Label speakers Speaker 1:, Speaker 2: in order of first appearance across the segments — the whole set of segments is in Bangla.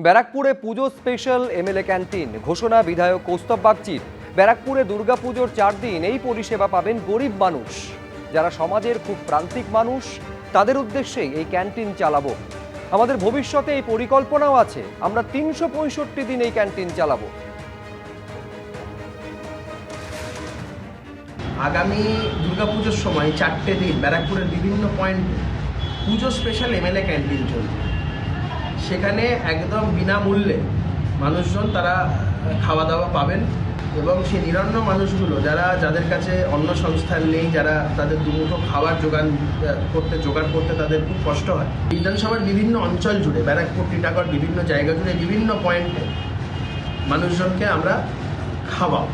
Speaker 1: ব্যারাকপুরে পুজো স্পেশাল এমএলএ ক্যান্টিন ঘোষণা বিধায়ক কৌস্তব বাগচির। ব্যারাকপুরে দুর্গাপুজোর 4 দিন এই পরিষেবা পাবেন গরিব মানুষ, যারা সমাজের খুব প্রান্তিক মানুষ, তাদের উদ্দেশ্যেই এই ক্যান্টিন চালাবো। আমাদের ভবিষ্যতে এই পরিকল্পনাও আছে, আমরা 365 দিন এই ক্যান্টিন চালাবো।
Speaker 2: আগামী দুর্গাপুজোর সময় 4টে দিন ব্যারাকপুরের বিভিন্ন পয়েন্টে পুজো স্পেশাল এমএলএ ক্যান্টিন চলবে। সেখানে একদম বিনামূল্যে মানুষজন তারা খাওয়া দাওয়া পাবেন এবং সেই নিরন্ন মানুষগুলো যাদের কাছে অন্য সংস্থান নেই, যারা তাদের দুমুঠো খাবার জোগাড় করতে তাদের খুব কষ্ট হয়, বিধানসভার বিভিন্ন অঞ্চল জুড়ে ব্যারাকপুর টিটাগড় বিভিন্ন জায়গা জুড়ে বিভিন্ন পয়েন্টে মানুষজনকে আমরা খাওয়াবো।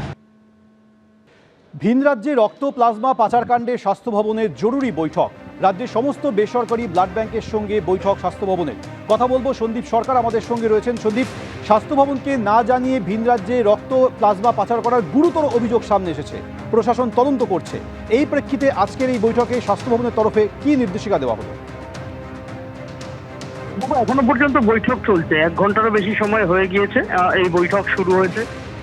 Speaker 3: ভিন রাজ্যে রক্ত প্লাজমা পাচারকাণ্ডে স্বাস্থ্য ভবনের জরুরি বৈঠক। রাজ্যের সমস্ত বেসরকারি ব্লাড ব্যাংকের সঙ্গে বৈঠক স্বাস্থ্য ভবনের। কথা বলবো সন্দীপ সরকার আমাদের সঙ্গে রয়েছেন। সন্দীপ, স্বাস্থ্য ভবনকে না জানিয়ে ভিন রাজ্যে রক্ত প্লাজমা পাচার করার গুরুতর অভিযোগ সামনে এসেছে, প্রশাসন তদন্ত করছে। এই প্রেক্ষিতে আজকের এই বৈঠকে স্বাস্থ্য ভবনের তরফে কি নির্দেশিকা দেওয়া হলো?
Speaker 4: এখনো পর্যন্ত বৈঠক চলছে, 1 ঘন্টারও বেশি সময় হয়ে গিয়েছে এই বৈঠক শুরু হয়েছে।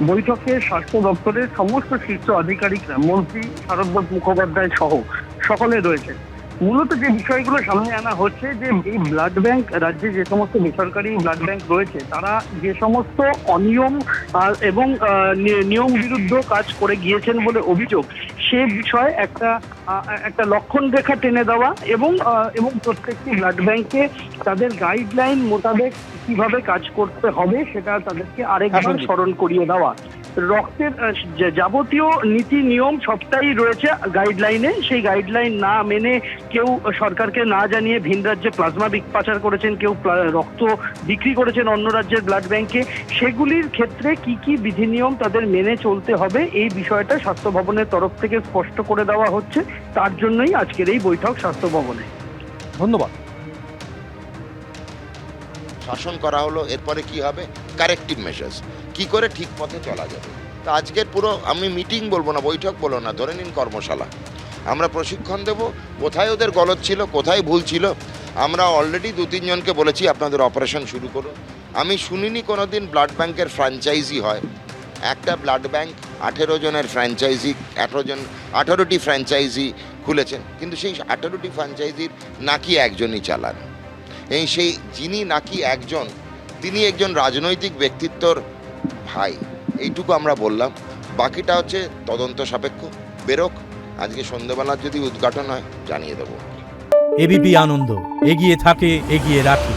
Speaker 4: বৈঠকে স্বাস্থ্য দপ্তরের সমস্ত শীর্ষ আধিকারিকরা, মন্ত্রী শারদবাবু মুখোপাধ্যায় সহ সকলে রয়েছে। মূলত যে বিষয়গুলো সামনে আনা হচ্ছে যে এই ব্লাড ব্যাংক, রাজ্যে যে সমস্ত বেসরকারি ব্লাড ব্যাংক রয়েছে তারা যে সমস্ত অনিয়ম এবং নিয়ম বিরুদ্ধ কাজ করে গিয়েছেন বলে অভিযোগ, সে বিষয়ে একটা লক্ষণ রেখা টেনে দেওয়া এবং প্রত্যেকটি ব্লাড ব্যাংকে তাদের গাইডলাইন মোতাবেক কিভাবে কাজ করতে হবে সেটা তাদেরকে আরেকবার স্মরণ করিয়ে দেওয়া। রক্তের যাবতীয় নীতি নিয়ম সবটাই রয়েছে গাইডলাইনে। সেই গাইডলাইন না মেনে কেউ সরকারকে না জানিয়ে ভিন রাজ্যে প্লাজমা পাচার করেছেন, কেউ রক্ত বিক্রি করেছেন অন্য রাজ্যের ব্লাড ব্যাংকে, সেগুলির ক্ষেত্রে কি কি বিধিনিয়ম তাদের মেনে চলতে হবে এই বিষয়টা স্বাস্থ্য ভবনের তরফ থেকে স্পষ্ট করে দেওয়া হচ্ছে। তার জন্যই আজকের এই বৈঠক স্বাস্থ্য ভবনে।
Speaker 3: ধন্যবাদ।
Speaker 5: শাসন করা হলো, এরপরে কি হবে? কারেক্টিভ মেজার্স, কি করে ঠিক পথে চলা যাবে। তা আজকের পুরো আমি মিটিং বলবো না, বৈঠক বলো না, ধরে নিন কর্মশালা। আমরা প্রশিক্ষণ দেব কোথায় ওদের গলদ ছিল, কোথায় ভুল ছিল। আমরা অলরেডি 2-3 জনকে বলেছি আপনাদের অপারেশন শুরু করুন। আমি শুনিনি কোনো দিন ব্লাড ব্যাংকের ফ্র্যাঞ্চাইজি হয়। একটা ব্লাড ব্যাংক 18 জনের ফ্র্যাঞ্চাইজি, 18টি ফ্র্যাঞ্চাইজি খুলেছেন, কিন্তু সেই 18টি ফ্র্যাঞ্চাইজির নাকি একজনই চালান। সেই যিনি নাকি একজন, তিনি একজন রাজনৈতিক ব্যক্তিত্বর ভাই, এইটুকু আমরা বললাম। বাকিটা হচ্ছে তদন্ত সাপেক্ষ, বেরোক। আজকে সন্ধ্যেবেলার যদি উদ্ঘাটন হয় জানিয়ে দেবো।
Speaker 6: এবিপি আনন্দ, এগিয়ে থাকে, এগিয়ে রাখে।